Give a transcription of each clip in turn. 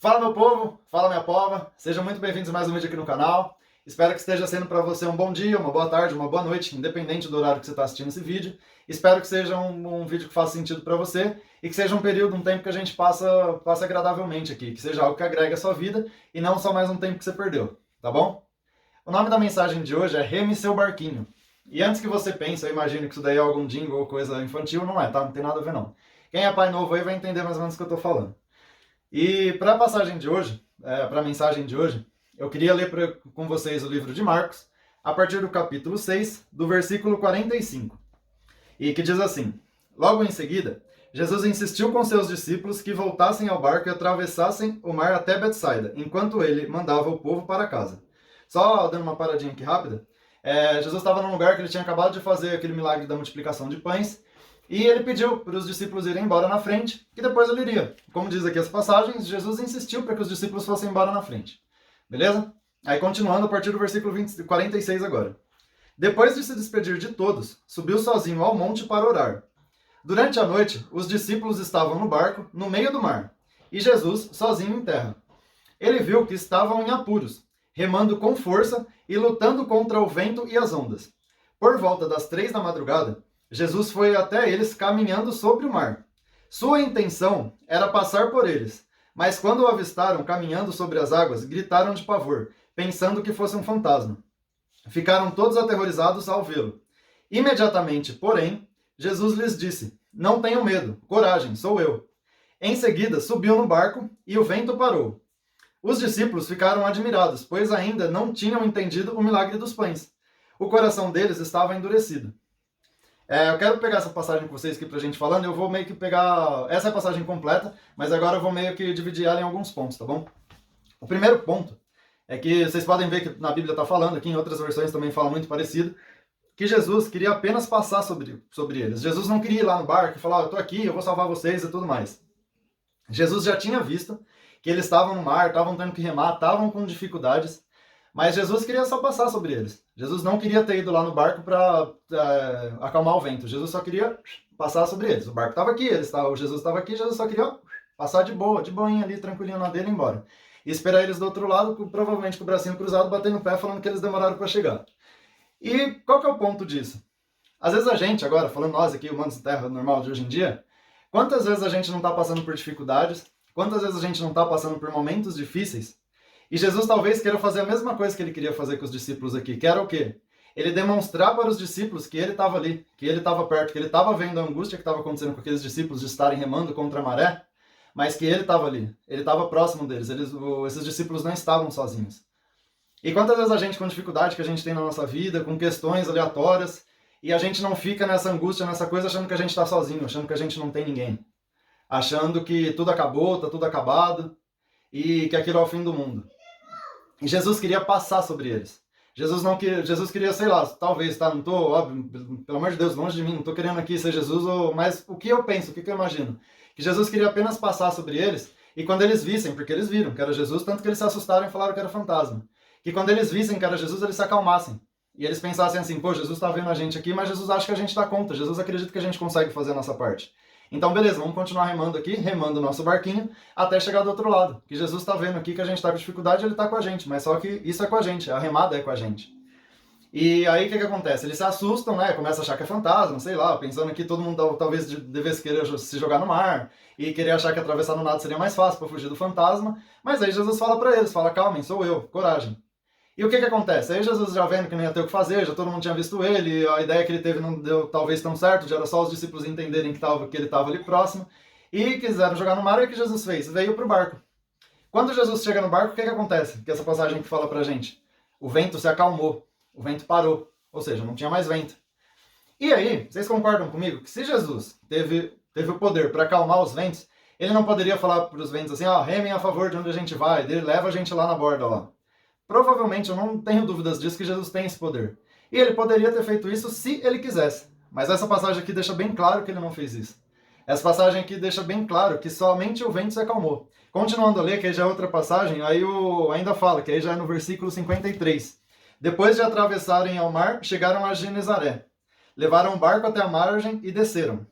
Fala meu povo, fala minha pova, sejam muito bem-vindos a mais um vídeo aqui no canal. Espero que esteja sendo para você um bom dia, uma boa tarde, uma boa noite, independente do horário que você está assistindo esse vídeo. Espero que seja um vídeo que faça sentido para você e que seja um período, um tempo que a gente passa agradavelmente aqui, que seja algo que agregue a sua vida e não só mais um tempo que você perdeu, tá bom? O nome da mensagem de hoje é Reme Seu Barquinho. E antes que você pense, eu imagino que isso daí é algum jingle ou coisa infantil, não é, tá? Não tem nada a ver não. Quem é pai novo aí vai entender mais ou menos o que eu tô falando. E para a passagem de hoje, para a mensagem de hoje, eu queria ler com vocês o livro de Marcos, a partir do capítulo 6, do versículo 45. E que diz assim: Logo em seguida, Jesus insistiu com seus discípulos que voltassem ao barco e atravessassem o mar até Betsaida, enquanto ele mandava o povo para casa. Só dando uma paradinha aqui rápida, Jesus estava num lugar que ele tinha acabado de fazer aquele milagre da multiplicação de pães, e ele pediu para os discípulos irem embora na frente, que depois ele iria. Como diz aqui as passagens, Jesus insistiu para que os discípulos fossem embora na frente. Beleza? Aí continuando a partir do versículo 46 agora. Depois de se despedir de todos, subiu sozinho ao monte para orar. Durante a noite, os discípulos estavam no barco, no meio do mar, e Jesus sozinho em terra. Ele viu que estavam em apuros, remando com força e lutando contra o vento e as ondas. Por volta das 3 da madrugada, Jesus foi até eles caminhando sobre o mar. Sua intenção era passar por eles, mas quando o avistaram caminhando sobre as águas, gritaram de pavor, pensando que fosse um fantasma. Ficaram todos aterrorizados ao vê-lo. Imediatamente, porém, Jesus lhes disse: Não tenham medo, coragem, sou eu. Em seguida, subiu no barco e o vento parou. Os discípulos ficaram admirados, pois ainda não tinham entendido o milagre dos pães. O coração deles estava endurecido. Eu quero pegar essa passagem com vocês aqui pra gente falando, eu vou meio que pegar... Essa é a passagem completa, mas agora eu vou meio que dividir ela em alguns pontos, tá bom? O primeiro ponto é que vocês podem ver que na Bíblia está falando, aqui em outras versões também fala muito parecido, que Jesus queria apenas passar sobre eles. Jesus não queria ir lá no barco e falar: eu tô aqui, eu vou salvar vocês e tudo mais. Jesus já tinha visto que eles estavam no mar, estavam tendo que remar, estavam com dificuldades, mas Jesus queria só passar sobre eles. Jesus não queria ter ido lá no barco para acalmar o vento. Jesus só queria passar sobre eles. O barco estava aqui, o Jesus estava aqui, Jesus só queria passar de boinha ali, tranquilinho na dele e ir embora. E esperar eles do outro lado, provavelmente com o bracinho cruzado, batendo no pé, falando que eles demoraram para chegar. E qual que é o ponto disso? Às vezes a gente, agora, falando nós aqui, humanos de terra normal de hoje em dia, quantas vezes a gente não está passando por dificuldades, quantas vezes a gente não está passando por momentos difíceis, e Jesus talvez queira fazer a mesma coisa que ele queria fazer com os discípulos aqui, que era o quê? Ele demonstrar para os discípulos que ele estava ali, que ele estava perto, que ele estava vendo a angústia que estava acontecendo com aqueles discípulos de estarem remando contra a maré, mas que ele estava ali, ele estava próximo deles, esses discípulos não estavam sozinhos. E quantas vezes a gente, com dificuldade que a gente tem na nossa vida, com questões aleatórias, e a gente não fica nessa angústia, nessa coisa, achando que a gente está sozinho, achando que a gente não tem ninguém, achando que tudo acabou, está tudo acabado, e que aquilo é o fim do mundo. E Jesus queria passar sobre eles. Jesus queria, sei lá, talvez, tá? Não tô, óbvio, pelo amor de Deus, longe de mim, não tô querendo aqui ser Jesus, mas o que eu penso, o que eu imagino? Que Jesus queria apenas passar sobre eles, e quando eles vissem, porque eles viram que era Jesus, tanto que eles se assustaram e falaram que era fantasma, que quando eles vissem que era Jesus, eles se acalmassem. E eles pensassem assim: pô, Jesus tá vendo a gente aqui, mas Jesus acha que a gente dá conta, Jesus acredita que a gente consegue fazer a nossa parte. Então, beleza, vamos continuar remando aqui, remando o nosso barquinho, até chegar do outro lado. Que Jesus está vendo aqui que a gente está com dificuldade, ele está com a gente, mas só que isso é com a gente, a remada é com a gente. E aí o que acontece? Eles se assustam, né? Começam a achar que é fantasma, sei lá, pensando que todo mundo talvez devesse querer se jogar no mar e querer achar que atravessar no nado seria mais fácil para fugir do fantasma. Mas aí Jesus fala para eles, fala: calmem, sou eu, coragem. E o que acontece? Aí Jesus já vendo que não ia ter o que fazer, já todo mundo tinha visto ele, a ideia que ele teve não deu talvez tão certo, já era só os discípulos entenderem que ele estava ali próximo, e quiseram jogar no mar. E o que Jesus fez? Veio pro barco. Quando Jesus chega no barco, o que acontece? Que essa passagem que fala pra gente: o vento se acalmou, o vento parou, ou seja, não tinha mais vento. E aí, vocês concordam comigo que se Jesus teve o poder para acalmar os ventos, ele não poderia falar para os ventos assim: remem a favor de onde a gente vai, ele leva a gente lá na borda, ó. Provavelmente, eu não tenho dúvidas disso, que Jesus tem esse poder. E ele poderia ter feito isso se ele quisesse. Mas essa passagem aqui deixa bem claro que ele não fez isso. Essa passagem aqui deixa bem claro que somente o vento se acalmou. Continuando a ler, que aí já é outra passagem, aí ainda fala, que aí já é no versículo 53. Depois de atravessarem ao mar, chegaram a Genezaré. Levaram o barco até a margem e desceram.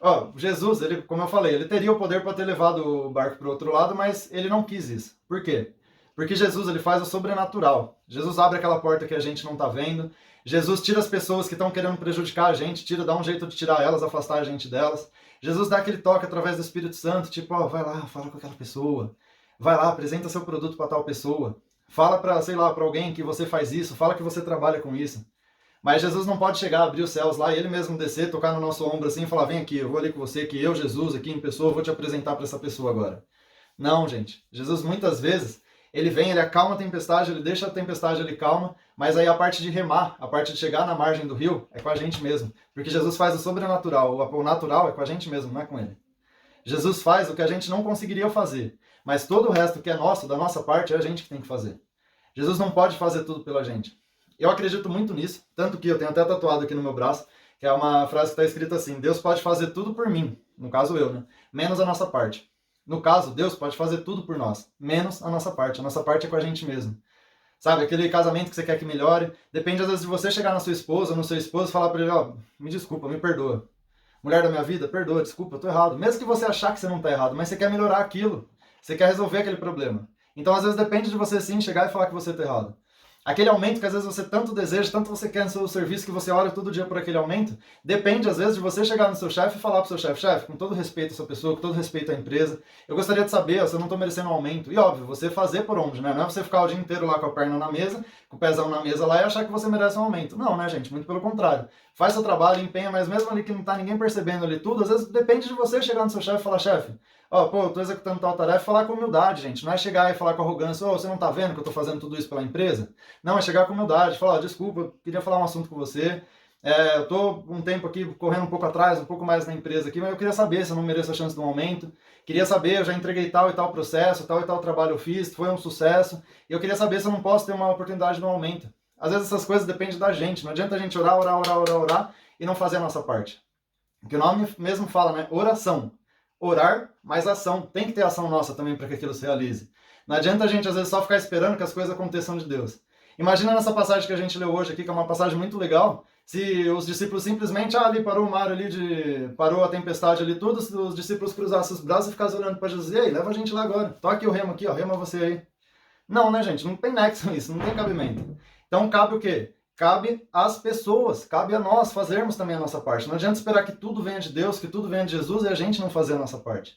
Ó, Jesus, ele, como eu falei, ele teria o poder para ter levado o barco para o outro lado, mas ele não quis isso. Por quê? Porque Jesus, ele faz o sobrenatural. Jesus abre aquela porta que a gente não está vendo. Jesus tira as pessoas que estão querendo prejudicar a gente, dá um jeito de tirar elas, afastar a gente delas. Jesus dá aquele toque através do Espírito Santo, tipo, ó, vai lá, fala com aquela pessoa. Vai lá, apresenta seu produto para tal pessoa. Fala para, sei lá, para alguém que você faz isso, fala que você trabalha com isso. Mas Jesus não pode chegar, abrir os céus lá e ele mesmo descer, tocar no nosso ombro assim e falar: vem aqui, eu vou ali com você, que eu, Jesus, aqui em pessoa, vou te apresentar para essa pessoa agora. Não, gente. Jesus muitas vezes, ele vem, ele acalma a tempestade, ele deixa a tempestade ali calma, mas aí a parte de remar, a parte de chegar na margem do rio, é com a gente mesmo. Porque Jesus faz o sobrenatural, o natural é com a gente mesmo, não é com ele. Jesus faz o que a gente não conseguiria fazer, mas todo o resto que é nosso, da nossa parte, é a gente que tem que fazer. Jesus não pode fazer tudo pela gente. Eu acredito muito nisso, tanto que eu tenho até tatuado aqui no meu braço, que é uma frase que está escrita assim: Deus pode fazer tudo por mim, no caso eu, né? Menos a nossa parte. No caso, Deus pode fazer tudo por nós, menos a nossa parte. A nossa parte é com a gente mesmo. Sabe, aquele casamento que você quer que melhore, depende às vezes de você chegar na sua esposa ou no seu esposo e falar para ele: ó, me desculpa, me perdoa. Mulher da minha vida, perdoa, desculpa, eu tô errado. Mesmo que você achar que você não tá errado, mas você quer melhorar aquilo. Você quer resolver aquele problema. Então, às vezes, depende de você sim chegar e falar que você tá errado. Aquele aumento que às vezes você tanto deseja, tanto você quer no seu serviço, que você ora todo dia por aquele aumento, depende às vezes de você chegar no seu chefe e falar pro seu chefe: chefe, com todo respeito à sua pessoa, com todo respeito à empresa, eu gostaria de saber se eu não estou merecendo um aumento. E óbvio, você fazer por onde, né? Não é você ficar o dia inteiro lá com a perna na mesa, com o pezão na mesa lá e achar que você merece um aumento. Não, né, gente? Muito pelo contrário. Faz seu trabalho, empenha, mas mesmo ali que não tá ninguém percebendo ali tudo, às vezes depende de você chegar no seu chefe e falar: chefe, ó, pô, eu tô executando tal tarefa, falar com humildade, gente. Não é chegar e falar com arrogância: ô, você não tá vendo que eu tô fazendo tudo isso pela empresa? Não, é chegar com humildade, falar: ó, desculpa, eu queria falar um assunto com você. Eu tô um tempo aqui correndo um pouco atrás, um pouco mais na empresa aqui, mas eu queria saber se eu não mereço a chance de um aumento. Queria saber, eu já entreguei tal e tal processo, tal e tal trabalho eu fiz, foi um sucesso. E eu queria saber se eu não posso ter uma oportunidade de um aumento. Às vezes essas coisas dependem da gente. Não adianta a gente orar, orar, orar, orar, orar e não fazer a nossa parte. Porque o nome mesmo fala, né? Oração. Orar, mais ação. Tem que ter ação nossa também para que aquilo se realize. Não adianta a gente, às vezes, só ficar esperando que as coisas aconteçam de Deus. Imagina nessa passagem que a gente leu hoje aqui, que é uma passagem muito legal, se os discípulos simplesmente, ali parou o mar ali, parou a tempestade ali, tudo, os discípulos cruzassem os braços e ficassem olhando para Jesus: e aí, leva a gente lá agora. Toque o remo aqui, ó, rema você aí. Não, né, gente? Não tem nexo isso, não tem cabimento. Então cabe o quê? Cabe às pessoas, cabe a nós fazermos também a nossa parte. Não adianta esperar que tudo venha de Deus, que tudo venha de Jesus e a gente não fazer a nossa parte.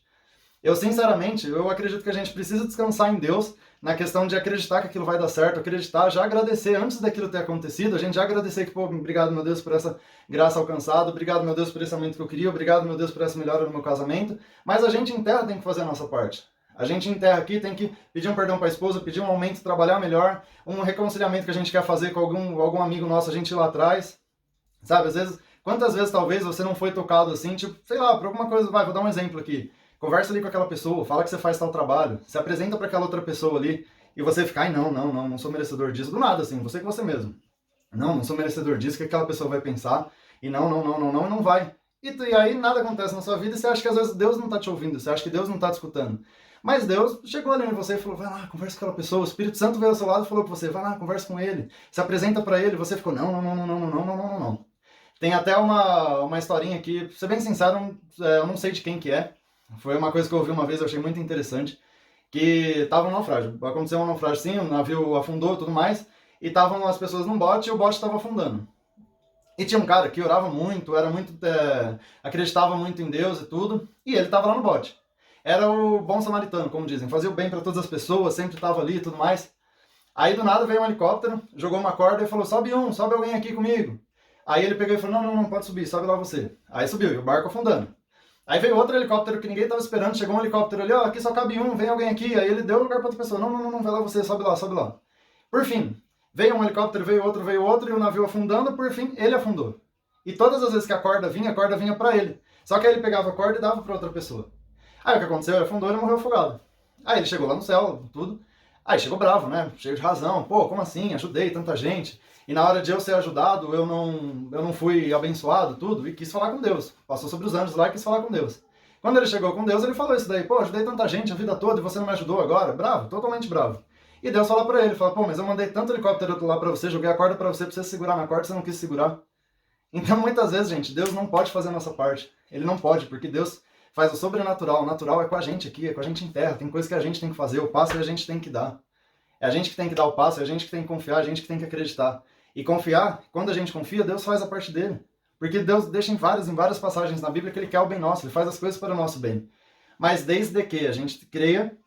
Eu, sinceramente, eu acredito que a gente precisa descansar em Deus na questão de acreditar que aquilo vai dar certo, acreditar, já agradecer antes daquilo ter acontecido, a gente já agradecer que, pô, obrigado, meu Deus, por essa graça alcançada, obrigado, meu Deus, por esse aumento que eu queria, obrigado, meu Deus, por essa melhora no meu casamento, mas a gente em terra tem que fazer a nossa parte. A gente em terra aqui tem que pedir um perdão para a esposa, pedir um aumento, trabalhar melhor, um reconciliamento que a gente quer fazer com algum amigo nosso, a gente ir lá atrás, sabe? Às vezes, quantas vezes talvez você não foi tocado assim, tipo, sei lá, por alguma coisa, vou dar um exemplo aqui. Conversa ali com aquela pessoa, fala que você faz tal trabalho, se apresenta para aquela outra pessoa ali, e você fica: ai, não sou merecedor disso. Do nada, assim, você com você mesmo. Não sou merecedor disso, o que aquela pessoa vai pensar, e não vai. E aí nada acontece na sua vida e você acha que às vezes Deus não está te ouvindo, você acha que Deus não está te escutando. Mas Deus chegou ali em você e falou: vai lá, conversa com aquela pessoa. O Espírito Santo veio ao seu lado e falou para você: vai lá, conversa com ele. Se apresenta para ele. Você ficou: não. Tem até uma historinha aqui, pra ser bem sincero, eu não sei de quem que é. Foi uma coisa que eu ouvi uma vez, eu achei muito interessante. Que tava um naufrágio. Aconteceu um naufrágio sim, o navio afundou e tudo mais. E estavam as pessoas num bote e o bote estava afundando. E tinha um cara que orava muito, acreditava muito em Deus e tudo. E ele estava lá no bote. Era o bom samaritano, como dizem. Fazia o bem para todas as pessoas, sempre estava ali e tudo mais. Aí do nada veio um helicóptero, jogou uma corda e falou: sobe alguém aqui comigo. Aí ele pegou e falou: não, pode subir, sobe lá você. Aí subiu, e o barco afundando. Aí veio outro helicóptero que ninguém estava esperando, chegou um helicóptero ali: ó, aqui só cabe um, vem alguém aqui. Aí ele deu lugar para outra pessoa: não, vai lá você, sobe lá. Por fim, veio um helicóptero, veio outro, e o navio afundando, por fim, ele afundou. E todas as vezes que a corda vinha para ele. Só que aí ele pegava a corda e dava para outra pessoa. Aí o que aconteceu? Ele afundou e ele morreu afogado. Aí ele chegou lá no céu, tudo. Aí chegou bravo, né? Cheio de razão. Pô, como assim? Ajudei tanta gente. E na hora de eu ser ajudado, eu não fui abençoado, tudo. E quis falar com Deus. Passou sobre os anjos lá e quis falar com Deus. Quando ele chegou com Deus, ele falou isso daí: pô, ajudei tanta gente a vida toda e você não me ajudou agora? Bravo, totalmente bravo. E Deus falou pra ele, pô, mas eu mandei tanto helicóptero lá pra você, joguei a corda pra você segurar na corda, você não quis segurar. Então, muitas vezes, gente, Deus não pode fazer a nossa parte. Ele não pode, porque Deus faz o sobrenatural. O natural é com a gente aqui, é com a gente em terra. Tem coisa que a gente tem que fazer, o passo a gente tem que dar. É a gente que tem que dar o passo, é a gente que tem que confiar, é a gente que tem que acreditar. E confiar, quando a gente confia, Deus faz a parte dele. Porque Deus deixa em várias passagens na Bíblia que Ele quer o bem nosso, Ele faz as coisas para o nosso bem. Mas desde que a gente creia,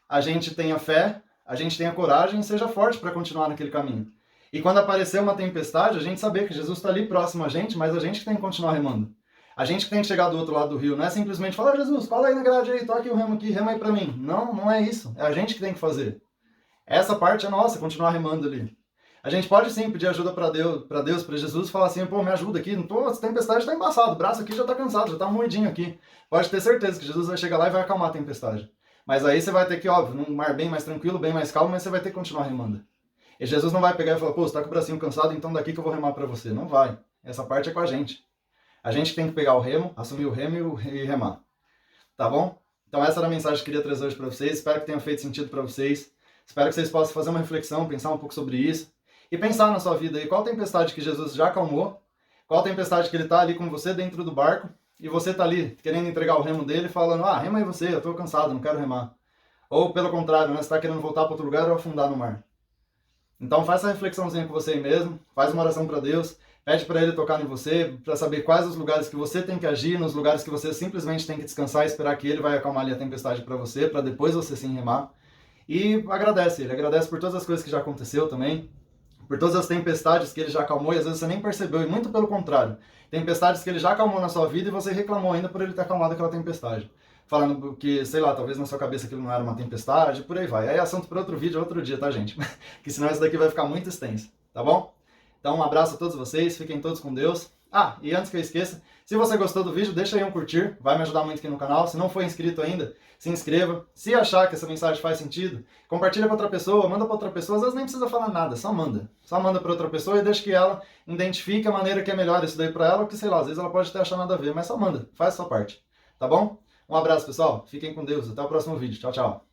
a gente tenha fé, a gente tenha coragem e seja forte para continuar naquele caminho. E quando aparecer uma tempestade, a gente saber que Jesus está ali próximo a gente, mas a gente que tem que continuar remando. A gente que tem que chegar do outro lado do rio, não é simplesmente falar, Jesus, cola aí na grade aí, toque o remo aqui, rema aí pra mim. Não, não é isso. É a gente que tem que fazer. Essa parte é nossa, continuar remando ali. A gente pode sim pedir ajuda para Deus, para Jesus, falar assim, pô, me ajuda aqui, essa tempestade está embaçado, o braço aqui já está cansado, já está moidinho aqui. Pode ter certeza que Jesus vai chegar lá e vai acalmar a tempestade. Mas aí você vai ter que, óbvio, num mar bem mais tranquilo, bem mais calmo, mas você vai ter que continuar remando. E Jesus não vai pegar e falar, pô, você tá com o bracinho cansado, então daqui que eu vou remar para você. Não vai. Essa parte é com a gente. A gente tem que pegar o remo, assumir o remo e remar. Tá bom? Então essa era a mensagem que eu queria trazer hoje para vocês. Espero que tenha feito sentido para vocês. Espero que vocês possam fazer uma reflexão, pensar um pouco sobre isso. E pensar na sua vida aí, qual tempestade que Jesus já acalmou, qual tempestade que ele tá ali com você dentro do barco, e você tá ali querendo entregar o remo dele, falando, rema aí você, eu tô cansado, não quero remar. Ou pelo contrário, né, você tá querendo voltar para outro lugar ou afundar no mar. Então faz essa reflexãozinha com você aí mesmo, faz uma oração para Deus, pede para Ele tocar em você, para saber quais os lugares que você tem que agir, nos lugares que você simplesmente tem que descansar e esperar que Ele vai acalmar ali a tempestade para você, para depois você sim remar. E agradece Ele, agradece por todas as coisas que já aconteceu também, por todas as tempestades que Ele já acalmou e às vezes você nem percebeu, e muito pelo contrário, tempestades que Ele já acalmou na sua vida e você reclamou ainda por Ele ter acalmado aquela tempestade. Falando que, sei lá, talvez na sua cabeça aquilo não era uma tempestade, por aí vai. Aí é assunto para outro vídeo, outro dia, tá, gente? Que senão isso daqui vai ficar muito extenso, tá bom? Então um abraço a todos vocês, fiquem todos com Deus. E antes que eu esqueça, se você gostou do vídeo, deixa aí um curtir, vai me ajudar muito aqui no canal. Se não for inscrito ainda, se inscreva. Se achar que essa mensagem faz sentido, compartilha com outra pessoa, manda para outra pessoa. Às vezes nem precisa falar nada, só manda. Só manda para outra pessoa e deixa que ela identifique a maneira que é melhor isso daí para ela, porque sei lá, às vezes ela pode até achar nada a ver, mas só manda, faz a sua parte, tá bom? Um abraço, pessoal. Fiquem com Deus. Até o próximo vídeo. Tchau, tchau.